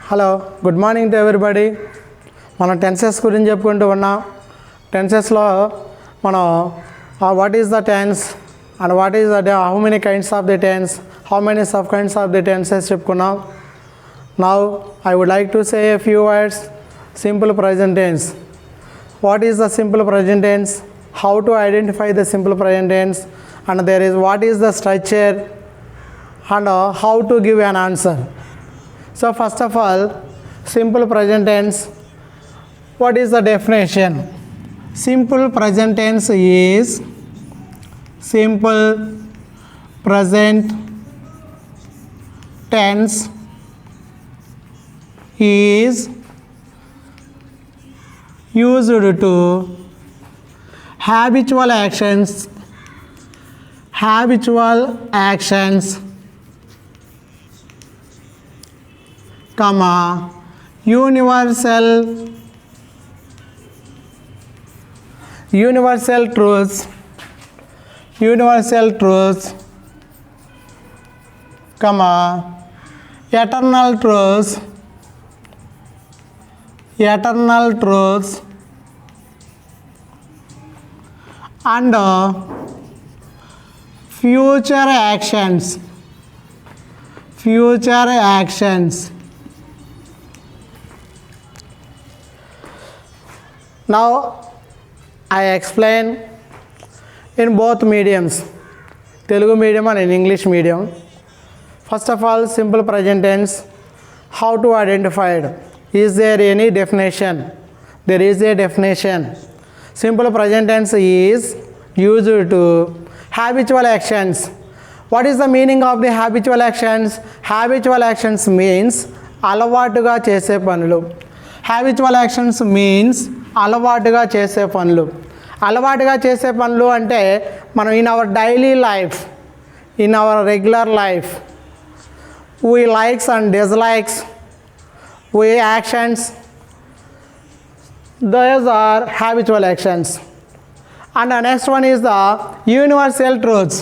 Hello good morning to everybody. మనం tenses గురించి చెప్పుకుంటూ ఉన్నాం. టెన్సెస్లో మనం what is the tense and what is the how many kinds of the tense, how many sub kinds of the tenses చెప్పుకున్నాం. Now I would like to say a few words. Simple present tense. What is the simple present tense? How to identify the simple present tense? And there is what is the structure and how to give an answer. So first of all, simple present tense. What is the definition? Simple present tense is simple present tense is used to habitual actions, comma, universal truths, comma, eternal truths, and future actions. Now I explain in both mediums, Telugu medium and in English medium. First of all, simple present tense, how to identify it. Is there any definition? There is a definition. Simple present tense is used to habitual actions. What is the meaning of the habitual actions? Habitual actions means అలవాటుగా చేసే పనులు. Habitual actions means అలవాటుగా చేసే పనులు. అలవాటుగా చేసే పనులు అంటే మనం in our daily life, in our regular life, we likes and dislikes, we actions, those are habitual actions. And the next one is the universal truths.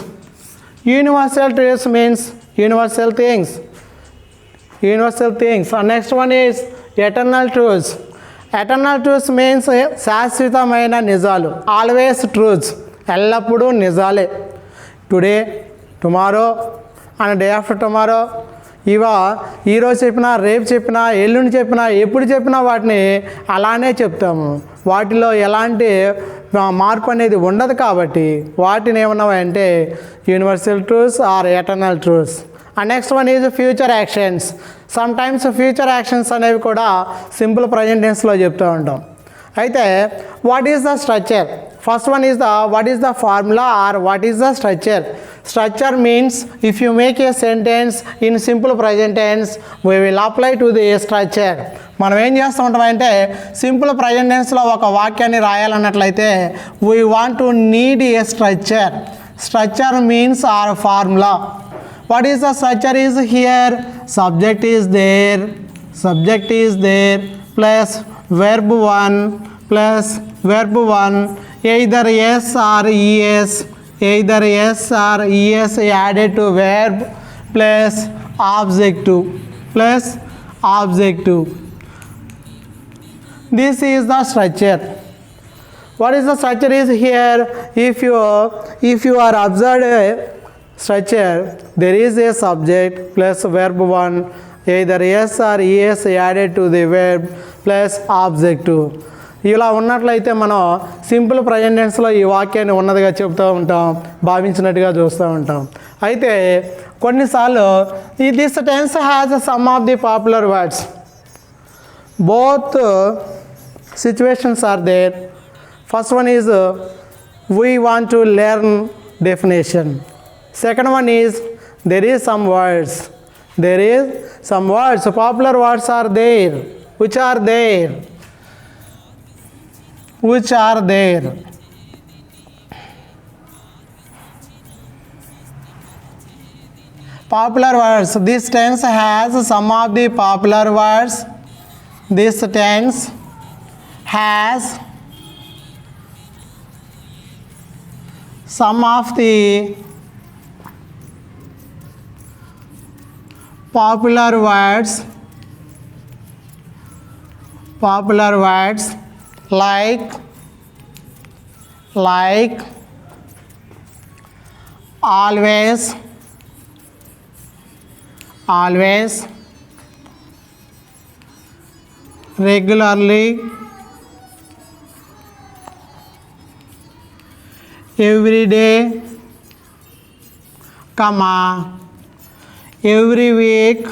Universal truths means universal things. And next one is eternal truths. Eternal truths means శాశ్వతమైన నిజాలు. Always truths. ఎల్లప్పుడూ నిజాలే. Today, tomorrow and day after tomorrow. ఈరోజు చెప్పినా, రేపు చెప్పినా, ఎల్లుండి చెప్పినా, ఎప్పుడు చెప్పినా వాటిని అలానే చెప్తాము. వాటిలో ఎలాంటి మార్పు అనేది ఉండదు. కాబట్టి వాటిని ఏమన్నామంటే universal truths or eternal truths. And next one is future actions. Sometimes future actions అనేవి కూడా సింపుల్ ప్రజెంట్ టెన్స్లో చెప్తూ ఉంటాం. అయితే what is the structure? First one is what is the formula or what is the structure? Structure means if you make a sentence in simple present tense, we will apply to the structure. మనం ఏం చేస్తూ ఉంటామంటే simple present టెన్స్లో ఒక వాక్యాన్ని రాయాలన్నట్లయితే we want to need a structure. Structure means our formula. What is the structure is here? Subject is there plus verb 1 plus verb 1, either yes or es added to verb plus objective. This is the structure. What is the structure is here? If you are observed a structure, there is a subject plus verb 1, either yes or es added to the verb plus objective. ఇలా ఉన్నట్లయితే మనం simple present టెన్స్లో ఈ వాక్యాన్ని ఉన్నదిగా చెప్తూ ఉంటాం, భావించినట్టుగా చూస్తూ ఉంటాం. అయితే కొన్నిసార్లు this tense has some of the popular words. Both situations are there. First one is we want to learn definition. Second one is there is some words, popular words are there. Which are there? Popular words. This tense has some of the popular words. This tense has some of the popular words Popular words like always, regularly, every day, comma, every week,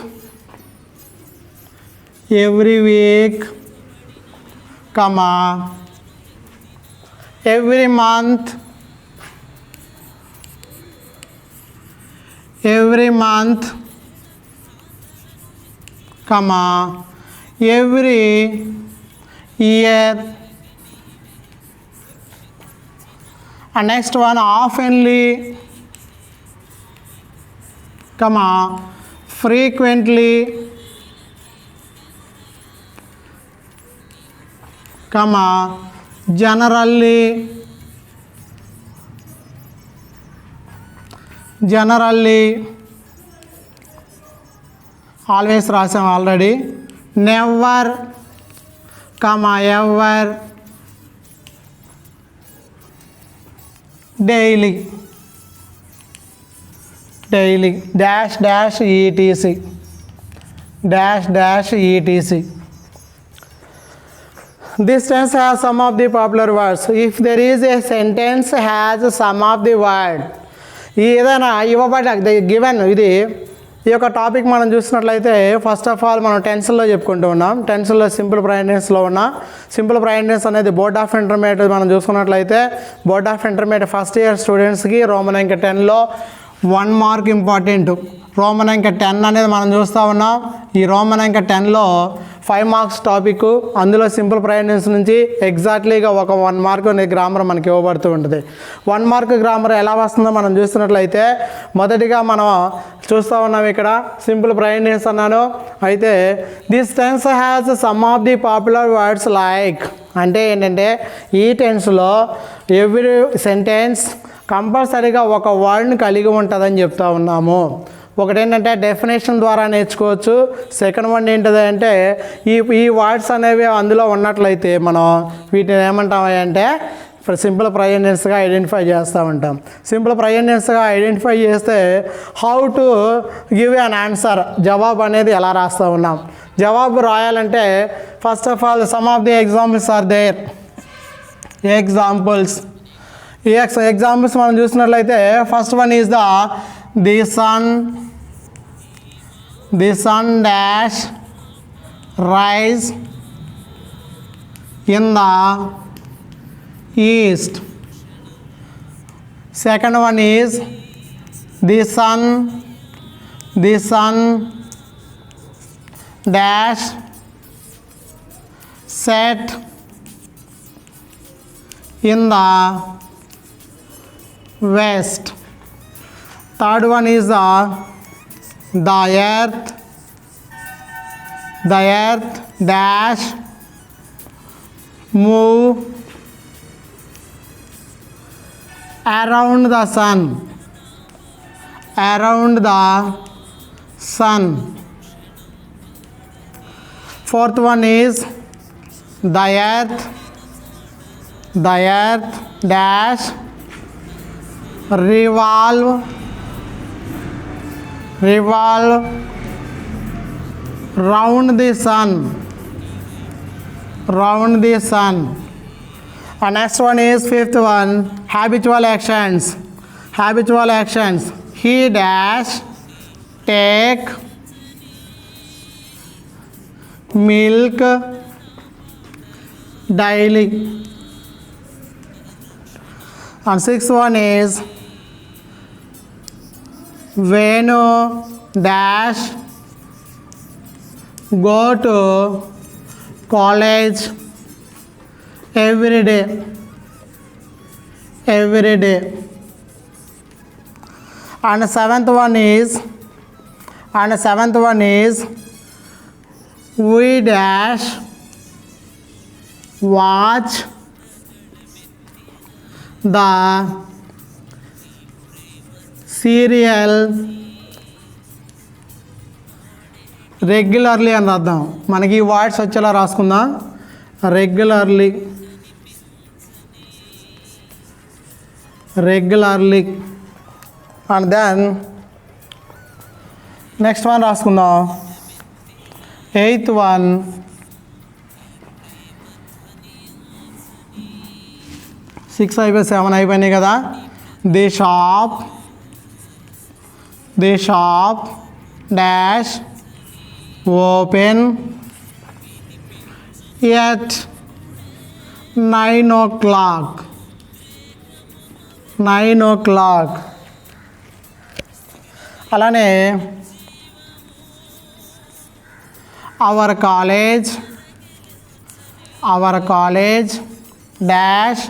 comma, every month, comma, every year. And next one, oftenly, comma, frequently, comma, generally, always రాసాం already, never, comma, ever, daily, dash dash etc, this tense has some of the popular words. If there is a sentence has some of the word, ఏదైనా ఇవ్వబడ్డ given ఇది ఈ యొక్క topic మనం చూసినట్లయితే first of all మనం టెన్స్లో చెప్పుకుంటూ ఉన్నాం. టెన్స్లో సింపుల్ ప్రైనెస్లో ఉన్న సింపుల్ ప్రైనెస్ అనేది బోర్డ్ ఆఫ్ ఇంటర్మీడియట్ మనం చూసుకున్నట్లయితే board of intermediate first year స్టూడెంట్స్కి రోమన్ అంకె 10లో 1 మార్క్ ఇంపార్టెంట్. రోమన్ అంకె 10 అనేది మనం చూస్తూ ఉన్నాం. ఈ రోమన్ అంకె 10లో 5 మార్క్స్ టాపిక్, అందులో సింపుల్ ప్రైనెస్ నుంచి ఎగ్జాక్ట్లీగా ఒక 1 మార్క్ గ్రామర్ మనకి ఇవ్వబడుతూ ఉంటుంది. 1 మార్క్ గ్రామర్ ఎలా వస్తుందో మనం చూస్తున్నట్లయితే మొదటిగా మనం చూస్తూ ఉన్నాం ఇక్కడ సింపుల్ ప్రైనెస్ అన్నాను. అయితే this tense has some of the popular words like, అంటే ఏంటంటే ఈ టెన్స్లో ఎవ్రీ సెంటెన్స్ కంపల్సరీగా ఒక వర్డ్ని కలిగి ఉంటుందని చెప్తా ఉన్నాము. ఒకటేంటంటే డెఫినేషన్ ద్వారా నేర్చుకోవచ్చు. సెకండ్ వన్ ఏంటిది అంటే ఈ వర్డ్స్ అనేవి అందులో ఉన్నట్లయితే మనం వీటిని ఏమంటామంటే సింపుల్ ప్రైనెస్గా ఐడెంటిఫై చేస్తూ ఉంటాం. సింపుల్ ప్రైనెస్గా ఐడెంటిఫై చేస్తే how to give an answer, జవాబు అనేది ఎలా రాస్తూ ఉన్నాం. జవాబు రాయాలంటే first of all some of the examples are there. Examples మనం చూసినట్లయితే first one is the sun dash rise in the east. Second one is the sun dash set in the west. Third one is the earth dash move around the sun. Fourth one is the earth dash revolve round the sun. And next one is fifth one, habitual actions. He dash take milk daily. And sixth one is Venu dash go to college every day. And seventh one is we dash watch the serial regularly అని రాద్దాం. మనకి ఈ words వచ్చేలా రాసుకుందాం. regularly, and then next one రాసుకుందాం. 8th one, six అయిపోయి 7 అయిపోయినాయి కదా. The shop dash open at 9 o'clock. అలానే our college dash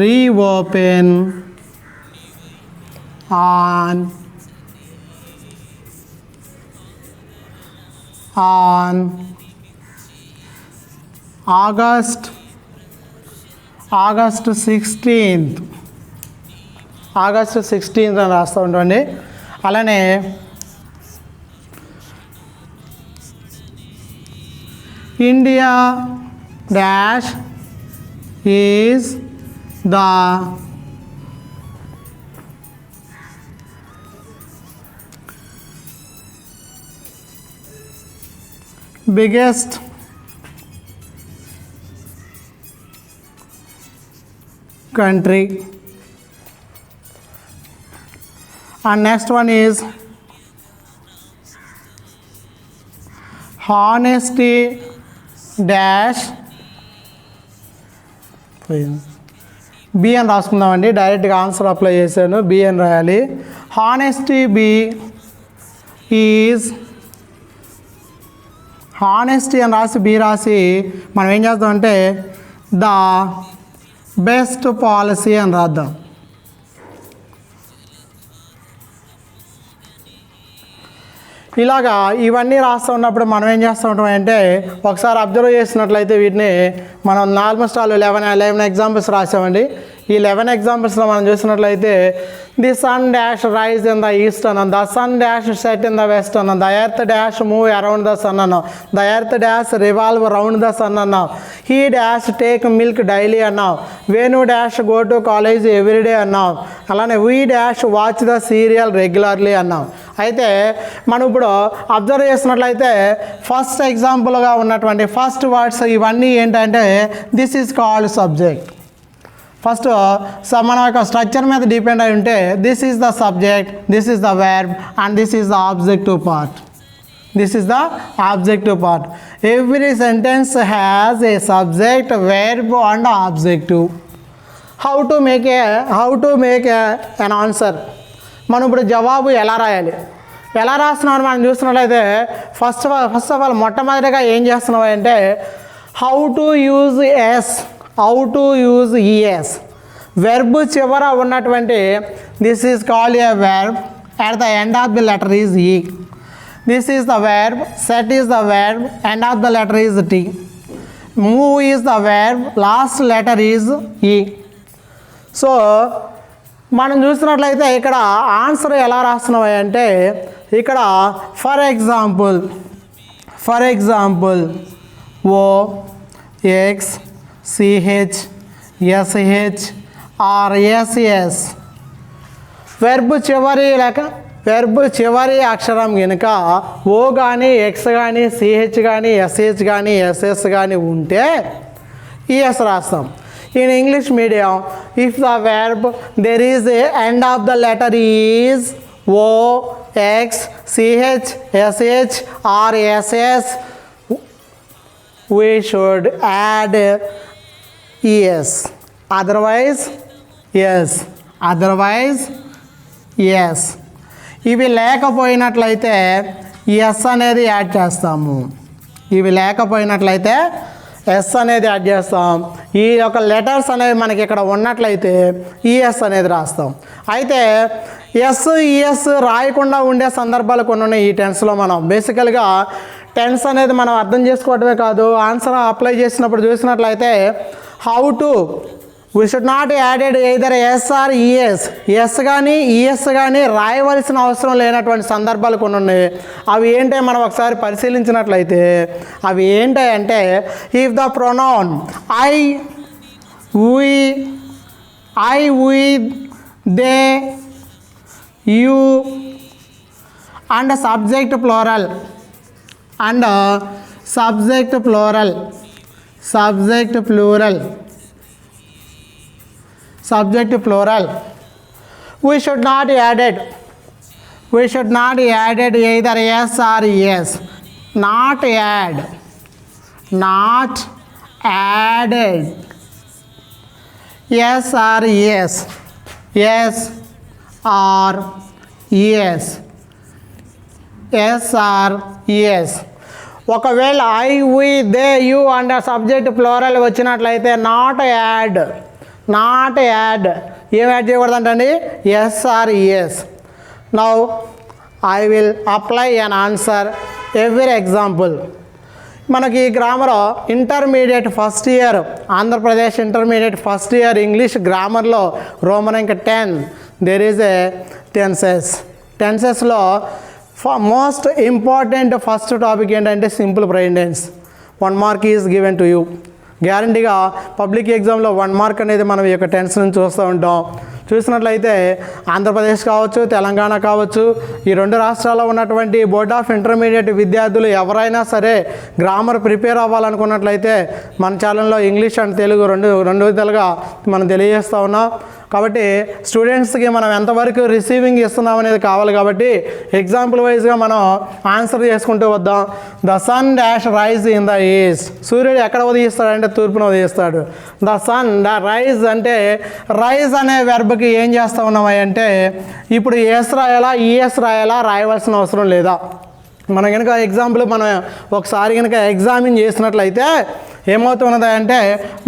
reopen on August 16th. అని రాస్తూ ఉంటుంది. అలానే India dash is the biggest country, and next one is honesty dash be అని రాసుకుందామండి. డైరెక్ట్గా ఆన్సర్ అప్లై చేశాను, బి అని రాయాలి. హానెస్టీ బి ఈజ్, హానెస్టీ అని రాసి బి రాసి మనం ఏం చేద్దామంటే ద బెస్ట్ పాలసీ అని రాద్దాం. ఇలాగా ఇవన్నీ రాస్తూ ఉన్నప్పుడు మనం ఏం చేస్తూ ఉంటాం అంటే ఒకసారి అబ్జర్వ్ చేసినట్లయితే వీటిని మనం ఆల్మోస్ట్ ఆల్ 11 ఎగ్జాంపుల్స్ రాసామండి. ఈ 11 ఎగ్జాంపుల్స్లో మనం చూసినట్లయితే the sun dash rise in the east అన్నాం, the sun dash set in the west అన్నాం, the earth dash move around the sun అన్నాం, the earth dash revolve round the sun అన్నాం, he dash take milk daily అన్నాం, Venu dash go to college everyday అన్నాం, అలానే we dash watch the serial regularly అన్నాం. అయితే మనం ఇప్పుడు అబ్జర్వ్ చేసినట్లయితే ఫస్ట్ ఎగ్జాంపుల్గా ఉన్నటువంటి ఫస్ట్ వర్డ్స్ ఇవన్నీ ఏంటంటే this is called subject. First మన యొక్క స్ట్రక్చర్ మీద డిపెండ్ అయి ఉంటే this is the subject, this is the verb and this is the objective part. Every sentence has a subject, verb and objective. How to make an answer. మనం ఇప్పుడు జవాబు ఎలా రాస్తున్నామని మనం చూస్తున్నట్లయితే ఫస్ట్ ఆఫ్ ఆల్ మొట్టమొదటిగా ఏం చేస్తున్నావు అంటే how to use ES. Verb చివర ఉన్నటువంటి this is called a verb, at the end of the letter is E. This is the verb, set is the verb, end of the letter is T. Move is the verb, last letter is E. So మనం చూసినట్లయితే ఇక్కడ answer ఎలా రాస్తున్నావు అంటే ఇక్కడ for example O X CH SH or SS verb చివరి అక్షరం కనుక ఓ కానీ ఎక్స్ కానీ సిహెచ్ కానీ ఎస్హెచ్ కానీ ఎస్ఎస్ కానీ ఉంటే ఈఎస్ రాస్తాం. In English medium, if the verb there is a end of the letter is O, X, CH, SH or SS, we should add ES. Otherwise, yes. ఇవి లేకపోయినట్లయితే yes అనేది add చేస్తాము. Yes అనేది add చేస్తాం. ఈ యొక్క letters అనేవి మనకి ఇక్కడ ఉన్నట్లయితే ఈఎస్ అనేది రాస్తాం. అయితే ఈఎస్ రాయకుండా ఉండే సందర్భాలు కొన్ని ఉన్నాయి ఈ టెన్స్లో. మనం బేసికల్గా టెన్స్ అనేది మనం అర్థం చేసుకోవడమే కాదు, ఆన్సర్ అప్లై చేసినప్పుడు చూసినట్లయితే how to we should not added either S or ES. S కానీ ఈఎస్ కానీ రాయవలసిన అవసరం లేనటువంటి సందర్భాలు కొన్ని ఉన్నాయి. అవి ఏంటో మనం ఒకసారి పరిశీలించినట్లయితే అవి ఏంటంటే if the pronoun I we they you and subject plural we should not add it either yes or yes. Not added yes or yes, yes or yes, yes or yes. ఒకవేళ I we they you and subject plural వచ్చినట్లయితే not add ఏం add చేయకూడదంటండి, S or S. Now I will apply on answer every example. మనకి grammar intermediate first year, Andhra Pradesh intermediate first year English గ్రామర్లో roman ఇంక 10 there is a టెన్సెస్లో most important first topic ఏంటంటే simple present tense. 1 mark is given to you. గ్యారంటీగా public ఎగ్జామ్లో 1 mark అనేది మనం ఈ యొక్క టెన్స్ నుంచి చూస్తూ ఉంటాం. చూసినట్లయితే ఆంధ్రప్రదేశ్ కావచ్చు, తెలంగాణ కావచ్చు, ఈ 2 రాష్ట్రాల్లో ఉన్నటువంటి బోర్డ్ ఆఫ్ ఇంటర్మీడియట్ విద్యార్థులు ఎవరైనా సరే గ్రామర్ ప్రిపేర్ అవ్వాలనుకున్నట్లయితే మన ఛానల్లో ఇంగ్లీష్ అండ్ తెలుగు రెండు విధాలుగా మనం తెలియజేస్తూ ఉన్నాం. కాబట్టి స్టూడెంట్స్కి మనం ఎంతవరకు రిసీవింగ్ ఇస్తున్నాం అనేది కావాలి. కాబట్టి ఎగ్జాంపుల్ వైజ్గా మనం ఆన్సర్ చేసుకుంటూ వద్దాం. The sun dash rise in the east. సూర్యుడు ఎక్కడ ఉదయిస్తాడంటే తూర్పున ఉదయిస్తాడు. ద సన్ రైజ్ అంటే రైజ్ అనే వెర్బ్కి ఏం చేస్తూ ఉన్నామా అంటే ఇప్పుడు ఎస్ రాయాలా ఈఎస్ రాయాలా రాయవలసిన అవసరం లేదా. మనం కనుక ఎగ్జాంపుల్ మనం ఒకసారి కనుక ఎగ్జామిన్ చేసినట్లయితే ఏమవుతున్నది అంటే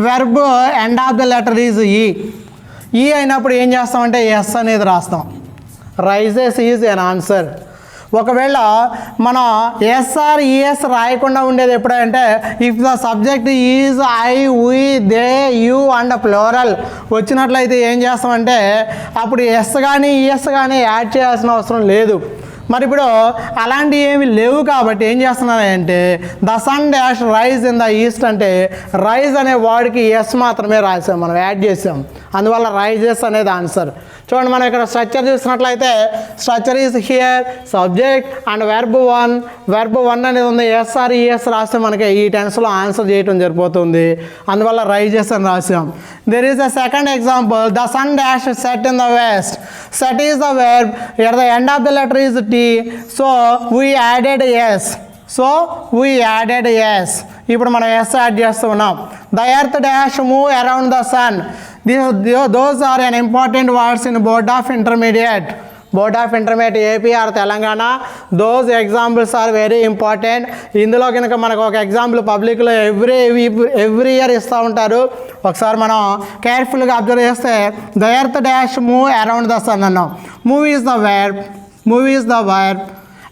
verb end of the letter is E అయినప్పుడు ఏం చేస్తామంటే ఎస్ అనేది రాస్తాం. Rises is an answer. ఒకవేళ మనం ఎస్ఆర్ ఈఎస్ రాయకుండా ఉండేది ఎప్పుడంటే if the subject is I we they you and plural వచ్చినట్లయితే ఏం చేస్తామంటే అప్పుడు ఎస్ కానీ ఈఎస్ కానీ యాడ్ చేయాల్సిన అవసరం లేదు. మరి ఇప్పుడు అలాంటివి ఏమి లేవు కాబట్టి ఏం చేస్తున్నారంటే the sun dash rise in the east అంటే రైజ్ అనే వర్డ్కి ఎస్ మాత్రమే రాసాం, మనం యాడ్ చేసాం. అందువల్ల రైజెస్ అనేది ఆన్సర్. చూడండి, మనం ఇక్కడ స్ట్రక్చర్ చూసినట్లయితే structure is here subject and verb 1 అనేది ఉంది. ఎస్ఆర్ ఈఎస్ రాస్తే మనకి ఈ టెన్స్లో ఆన్సర్ చేయడం సరిపోతుంది. అందువల్ల రైజెస్ అని రాసాం. There is a second example. The sun dash set in the west. Set is the verb. At the end of the letter is T. So we added S. ఇప్పుడు మనం ఎస్ యాడ్ చేస్తూ ఉన్నాం. The earth dash move around the sun. Those are an important words in Board of Intermediate AP or Telangana. Those examples are very important. ఇందులో కనుక మనకు ఒక example పబ్లిక్లో every year ఇస్తూ ఉంటారు. ఒకసారి మనం కేర్ఫుల్గా అబ్జర్వ్ చేస్తే the earth dash move around the sun అన్నాం. Move is the verb.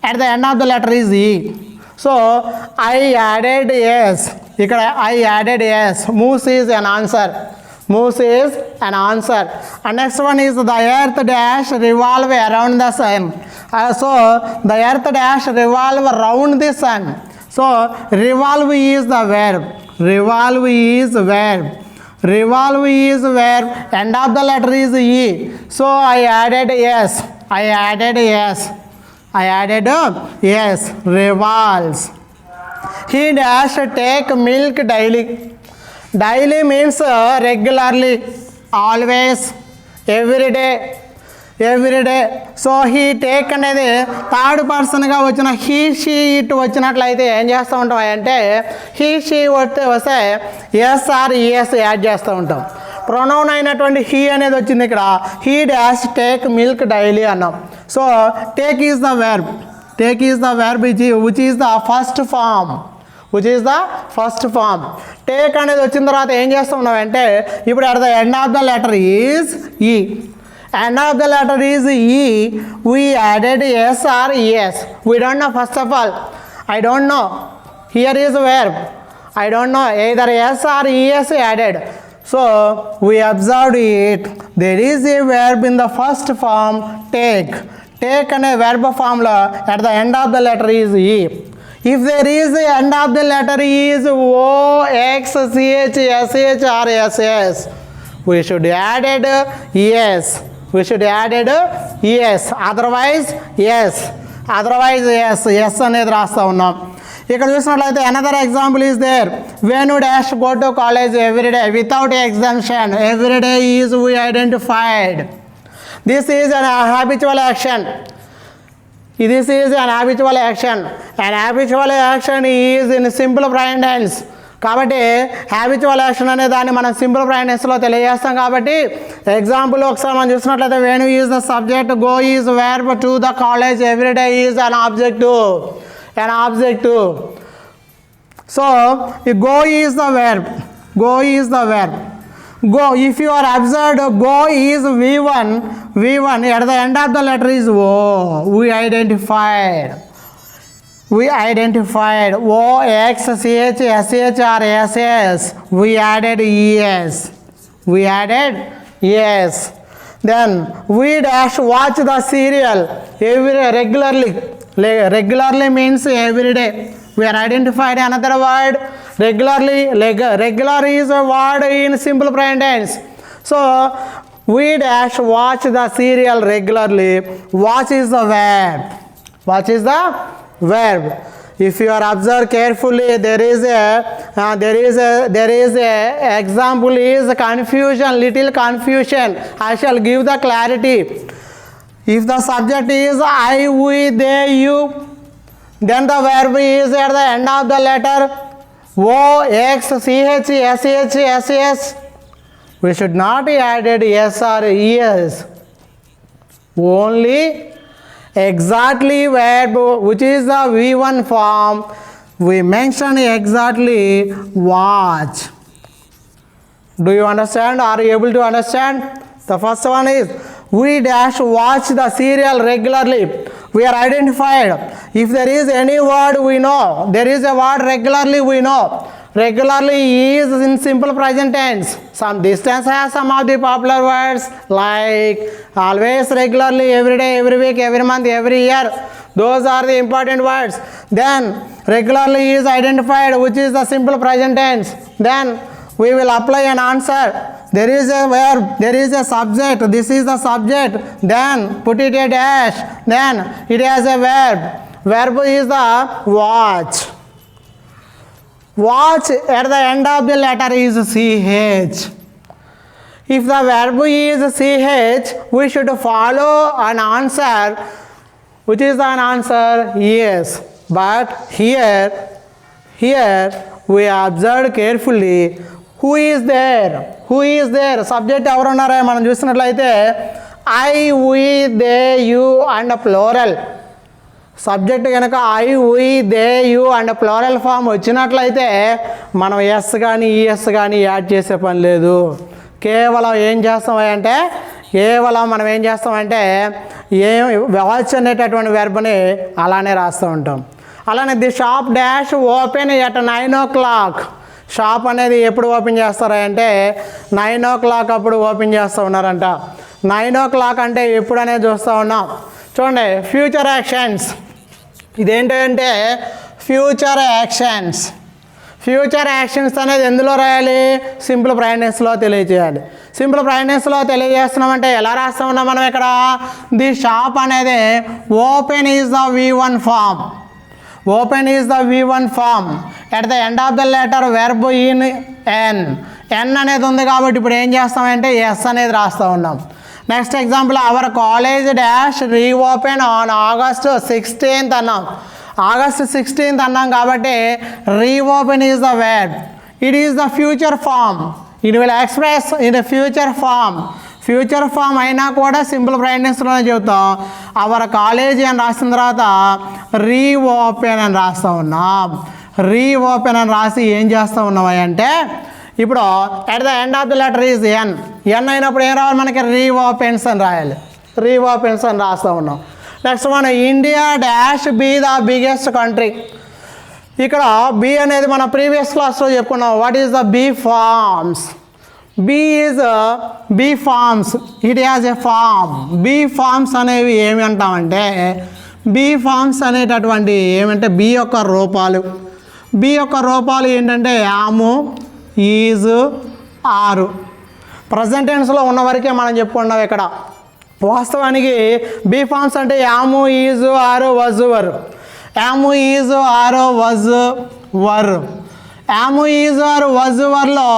At the end of the letter is E. So I added yes. ఇక్కడ I added yes. Moves is an answer. And next one is the earth dash revolve around the sun. So the earth dash revolve around the sun. So revolve is the verb. End of the letter is E. So I added yes. Revolves. He dash take milk daily. Daily means regularly, always, every day. So he take అనేది third పర్సన్గా వచ్చిన he she it వచ్చినట్లయితే ఏం చేస్తూ ఉంటాం అంటే he she వస్తే S or ES add చేస్తూ ఉంటాం. ప్రొనౌన్ అయినటువంటి హీ అనేది వచ్చింది ఇక్కడ. He dash take milk daily అన్నాం. So take is the verb which is the first form. Take అనేది వచ్చిన తర్వాత ఏం చేస్తూ ఉన్నామంటే ఇప్పుడు at the end of the letter is E. End of the letter is E. We added S or ES. We don't know, first of all. I don't know. Here is verb. I don't know. Either S or ES added. So we observed it. There is a verb in the first form, take. Take అనే verb formula at the end of the letter is E. If there is a end of the letter is O, X, C, H, S, H or SS, we should added ES. We should added ES. Otherwise yes. Otherwise yes. Yes అనేది రాస్తా ఉన్నాం. ఇక్కడ చూసినట్లయితే another example is there when would dash go to college every day without exemption every day is we identified this is an habitual action this is an habitual action and habitual action is in simple present tense కాబట్టి habitual action అనే దాన్ని మనం simple present టెన్స్లో తెలియజేస్తాం కాబట్టి example ఒకసారి మనం చూసినట్లయితే when is the subject go is verb to the college every day is an objective an objective. So go is the verb. Go is the verb. Go, if you are observed, go is V1. V1 at the end of the letter is O. We identified. We identified O, X, C, H, S, H or S, S. We added ES. We added ES. Then we dash watch the serial every regularly. Regularly means every day. We are identified another word regularly. Regular is a word in simple present tense. So we dash watch the serial regularly. Watch is the verb. Watch is the verb. If you are observe carefully, there is a example is confusion, little confusion. I shall give the clarity. If the subject is I, we, they, you, then the verb is at the end of the letter O, X, C, H, S, H, S, S. We should not added S or ES. Only exactly verb which is the V1 form. We mention exactly watch. Do you understand? Are you able to understand? The first one is we dash watch the serial regularly. We are identified. If there is any word we know, there is a word regularly we know. Regularly is in simple present tense. Some distance has some of the popular words like always, regularly, every day, every week, every month, every year. Those are the important words. Then regularly is identified, which is the simple present tense. Then we will apply an answer. There is a verb, there is a subject, this is the subject, then put it a dash, then it has a verb. Verb is the watch. Watch at the end of the letter is CH. If the verb is CH, we should follow an answer, which is an answer yes. But here we observed carefully. Who is there? Who is there? Subject ఎవరు ఉన్నారా మనం చూసినట్లయితే I, we, they, you and plural. Subject కనుక I, we, they, you and plural form వచ్చినట్లయితే మనం yes కానీ ES కానీ add చేసే పని లేదు. కేవలం మనం ఏం చేస్తామంటే వాచ్ అనేటటువంటి వెర్బ్ని అలానే రాస్తూ ఉంటాం. అలానే the shop dash open at 9 o'clock. Shop అనేది ఎప్పుడు ఓపెన్ చేస్తారా అంటే 9 o'clock అప్పుడు ఓపెన్ చేస్తూ ఉన్నారంట. 9 o'clock అంటే ఎప్పుడు అనేది చూస్తూ ఉన్నాం. చూడండి ఫ్యూచర్ యాక్షన్స్. ఇదేంటంటే ఫ్యూచర్ యాక్షన్స్. ఫ్యూచర్ యాక్షన్స్ అనేది ఎందులో రాయాలి? సింపుల్ ప్రెజెంట్ టెన్స్లో తెలియజేయాలి. సింపుల్ ప్రెజెంట్ టెన్స్లో తెలియజేస్తున్నామంటే ఎలా రాస్తూ ఉన్నాం మనం ఇక్కడ? ది షాప్ అనేది open is the V1 form. Open is the V1 form. At the end of the letter verb in N. N అనేది ఉంది కాబట్టి ఇప్పుడు ఏం చేస్తామంటే ఎస్ అనేది రాస్తూ ఉన్నాం. Next example hour college dash reopen on August 16th అన్నాం. August 16th అన్నాం కాబట్టి reopen is the verb. It is the future form. It will express in the future form. Future form అయినా కూడా సింపుల్ ప్రెజెంట్ టెన్స్లోనే చెబుతాం. Hour college అని రాసిన తర్వాత reopen అని రాస్తూ ఉన్నాం. రీఓపెన్ అని రాసి ఏం చేస్తూ ఉన్నాం అంటే ఇప్పుడు at the end of the letter is N. N అయినప్పుడు ఏం రావాలి మనకి? రీఓపెన్స్ అని రాయాలి. రీఓపెన్స్ అని రాస్తూ ఉన్నాం. నెక్స్ట్ మన India dash be the biggest country. ఇక్కడ బి అనేది మన ప్రీవియస్ క్లాస్లో చెప్పుకున్నాం. What is the be forms? Be is be forms, it has a form. Be forms అనేవి ఏమి అంటామంటే, బీ ఫార్మ్స్ అనేటటువంటి ఏమంటే బీ యొక్క రూపాలు. బీ యొక్క రూపాలు ఏంటంటే యాము, ఈజ్, ఆరు. ప్రజెంట్ టెన్స్లో ఉన్న వరకే మనం చెప్పుకున్నాం ఇక్కడ. వాస్తవానికి బీ ఫార్మ్స్ అంటే am, is, are, was, were. Am, is, are, was, were. Am, is, are, was, వర్లో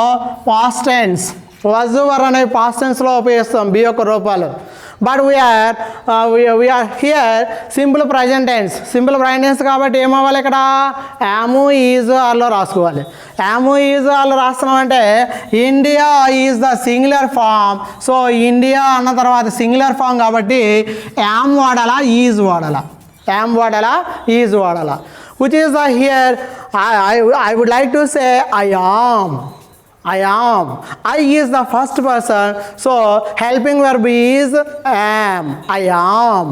పాస్ట్ టెన్స్, వజ్, వర్ అనేవి పాస్ట్ టెన్స్లో ఉపయోగిస్తాం బీ యొక్క రూపాలు. But we are here simple present tense. Simple present tense కాబట్టి ఏమవ్వాలి ఇక్కడ, యాము, ఈజ్, ఆర్లో రాసుకోవాలి. యాము, ఈజ్, ఆర్లో రాస్తున్నామంటే India is the singular form. So India అన్న తర్వాత సింగులర్ ఫామ్ కాబట్టి యామ్ వాడాలా, ఈజ్ వాడాలా, యామ్ వాడాలా, ఈజ్ వాడాలా. Which is the here I would like to say I am. I is the first person, so helping verb is am. I am.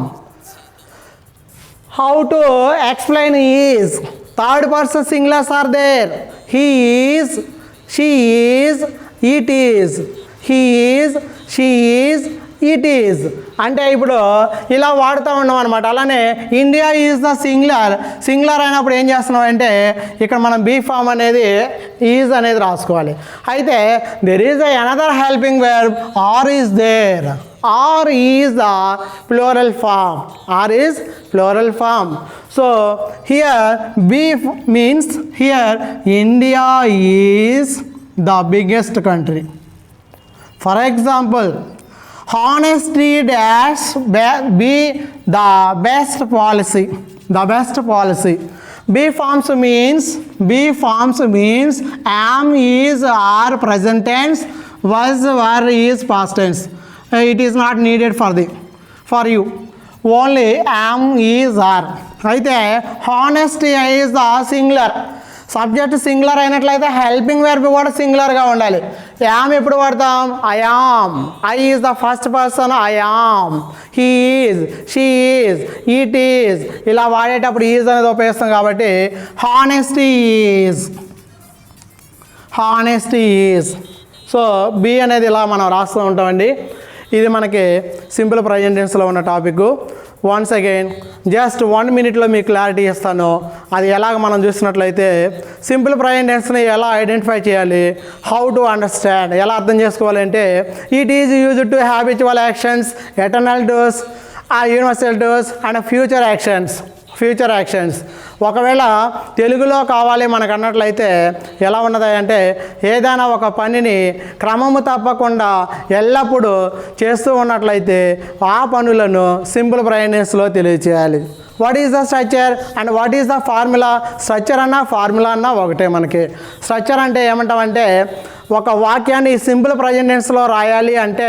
How to explain is? Third person singulars are there. He is, she is, it is. He is, she is, it is. అంటే ఇప్పుడు ఇలా వాడుతూ ఉన్నాం అనమాట. అలానే India is the singular. Singular అయినప్పుడు ఏం చేస్తున్నాం అంటే ఇక్కడ మనం బీ ఫామ్ అనేది ఈజ్ అనేది రాసుకోవాలి. అయితే there is another helping verb are is there. Are is the plural form. Are is plural form. So here be means here India is the biggest country. For example, honesty dash be the best policy. The best policy. Be forms means am, is, are present tense, was, were is past tense. It is not needed for you. Only am, is, are. అయితే honesty is the singular. Subject singular అయినట్లయితే helping verb కూడా సింగులర్గా ఉండాలి. Yam ఎప్పుడు వాడతాం, I am. I is the first person, I am. He is, she is, it is. ఇలా వాడేటప్పుడు is అనేది ఉపయోగిస్తాం కాబట్టి హానెస్టీ ఈజ్. సో బి అనేది ఇలా మనం రాస్తూ ఉంటామండి. ఇది మనకి సింపుల్ ప్రజెంట్ టెన్స్లో ఉన్న topic. Once again just 1 minute మీకు క్లారిటీ ఇస్తాను. అది ఎలాగ మనం చూసినట్లయితే సింపుల్ ప్రజెంట్ టెన్స్ని ఎలా ఐడెంటిఫై చేయాలి, హౌ టు అండర్స్టాండ్, ఎలా అర్థం చేసుకోవాలంటే it is used to habitual actions, eternal truths, universal truths and future actions. ఒకవేళ తెలుగులో కావాలి మనకు అన్నట్లయితే ఎలా ఉన్నది అంటే ఏదైనా ఒక పనిని క్రమము తప్పకుండా ఎల్లప్పుడూ చేస్తూ ఉన్నట్లయితే ఆ పనులను సింపుల్ ప్రజెంట్ టెన్స్లో తెలియచేయాలి. What is the structure and what is the formula? Structure అన్నా ఫార్ములా అన్నా ఒకటే మనకి. స్ట్రక్చర్ అంటే ఏమంటామంటే ఒక వాక్యాన్ని సింపుల్ ప్రజెంట్ టెన్స్లో రాయాలి అంటే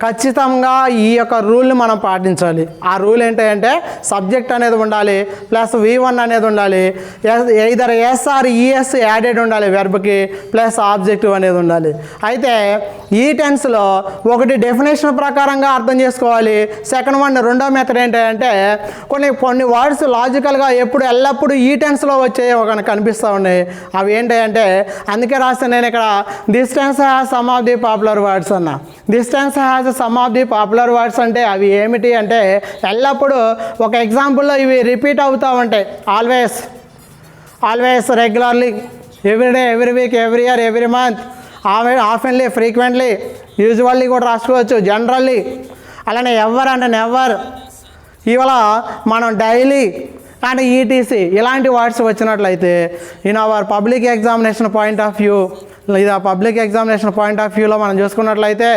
ఖచ్చితంగా ఈ యొక్క రూల్ని మనం పాటించాలి. ఆ రూల్ ఏంటంటే సబ్జెక్ట్ అనేది ఉండాలి, ప్లస్ V1 అనేది ఉండాలి, either S or ES added ఉండాలి వెర్బ్కి, ప్లస్ ఆబ్జెక్టివ్ అనేది ఉండాలి. అయితే ఈ టెన్స్లో ఒకటి డెఫినేషన్ ప్రకారంగా అర్థం చేసుకోవాలి. సెకండ్ వన్ రెండో మెథడ్ ఏంటంటే కొన్ని వర్డ్స్ లాజికల్గా ఎల్లప్పుడూ ఈ టెన్స్లో వచ్చాయి ఒక కనిపిస్తూ ఉన్నాయి. అవి ఏంటంటే అందుకే రాస్తాను నేను ఇక్కడ this tense has some of the popular words అన్న. This tense has some of the popular words అంటే అవి ఏమిటి అంటే ఎల్లప్పుడూ ఒక ఎగ్జాంపుల్లో ఇవి రిపీట్ అవుతూ ఉంటాయి. Always, regularly, everyday, every week, every year, every month, oftenly, frequently, usually కూడా రాసుకోవచ్చు, జనరల్లీ. అలానే ఎవర్ అంటే నెవర్, ఇవాళ మనం డైలీ అండ్ ఈటీసీ ఇలాంటి వర్డ్స్ వచ్చినట్లయితే in our public examination point of view, లేదా పబ్లిక్ ఎగ్జామినేషన్ పాయింట్ ఆఫ్ వ్యూలో మనం చూసుకున్నట్లయితే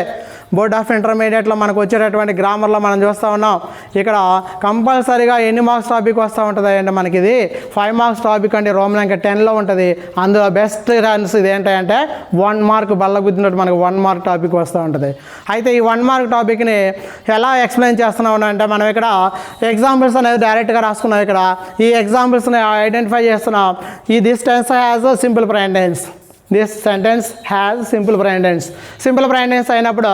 బోర్డ్ ఆఫ్ ఇంటర్మీడియట్లో మనకు వచ్చేటటువంటి గ్రామర్లో మనం చూస్తూ ఉన్నాం. ఇక్కడ కంపల్సరీగా ఎన్ని మార్క్స్ టాపిక్ వస్తూ ఉంటుంది అంటే మనకి ఇది 5 marks టాపిక్ అండి. రోమన్ ఇంకా 10లో ఉంటుంది. అందులో బెస్ట్ రన్స్ ఇది ఏంటంటే 1 mark బల్ల గుద్దినట్టు మనకు 1 mark టాపిక్ వస్తూ ఉంటుంది. అయితే ఈ 1 mark టాపిక్ని ఎలా ఎక్స్ప్లెయిన్ చేస్తున్నాం అంటే మనం ఇక్కడ ఎగ్జాంపుల్స్ అనేది డైరెక్ట్గా రాసుకున్నాం. ఇక్కడ ఈ ఎగ్జాంపుల్స్ని ఐడెంటిఫై చేస్తున్నాం. ఈ this tense has simple present tense, this sentence has simple present tense. Simple present tense అయినప్పుడు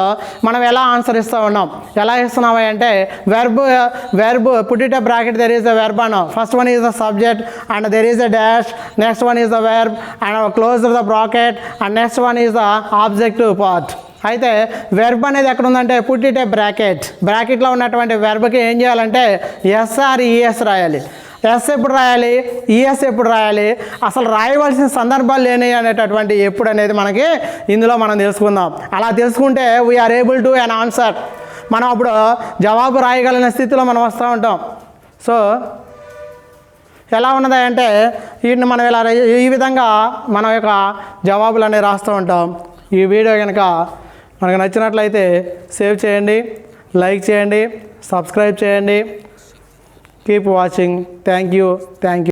మనం ఎలా ఆన్సర్ ఇస్తూ ఉన్నాం, ఎలా ఇస్తున్నాము అంటే verb put it a bracket, there is a verb అన్నాం. First one is the subject and there is a dash, next one is the verb and close the bracket and next one is the objective part. అయితే verb అనేది ఎక్కడ ఉందంటే put it ఏ బ్రాకెట్లో ఉన్నటువంటి వెర్బ్కి ఏం చేయాలంటే SR ES రాయాలి. Yes ఎప్పుడు రాయాలి, ఈఎస్ ఎప్పుడు రాయాలి, అసలు రాయవలసిన సందర్భాలు లేని అనేటటువంటి ఎప్పుడు అనేది మనకి ఇందులో మనం తెలుసుకుందాం. అలా తెలుసుకుంటే we are able to an answer. మనం అప్పుడు జవాబు రాయగలిగిన స్థితిలో మనం వస్తూ ఉంటాం. సో ఎలా ఉన్నది అంటే వీటిని మనం ఇలా ఈ విధంగా మన యొక్క జవాబులు అనేవి రాస్తూ ఉంటాం. ఈ వీడియో కనుక మనకు నచ్చినట్లయితే సేవ్ చేయండి, లైక్ చేయండి, సబ్స్క్రైబ్ చేయండి. Keep watching. Thank you.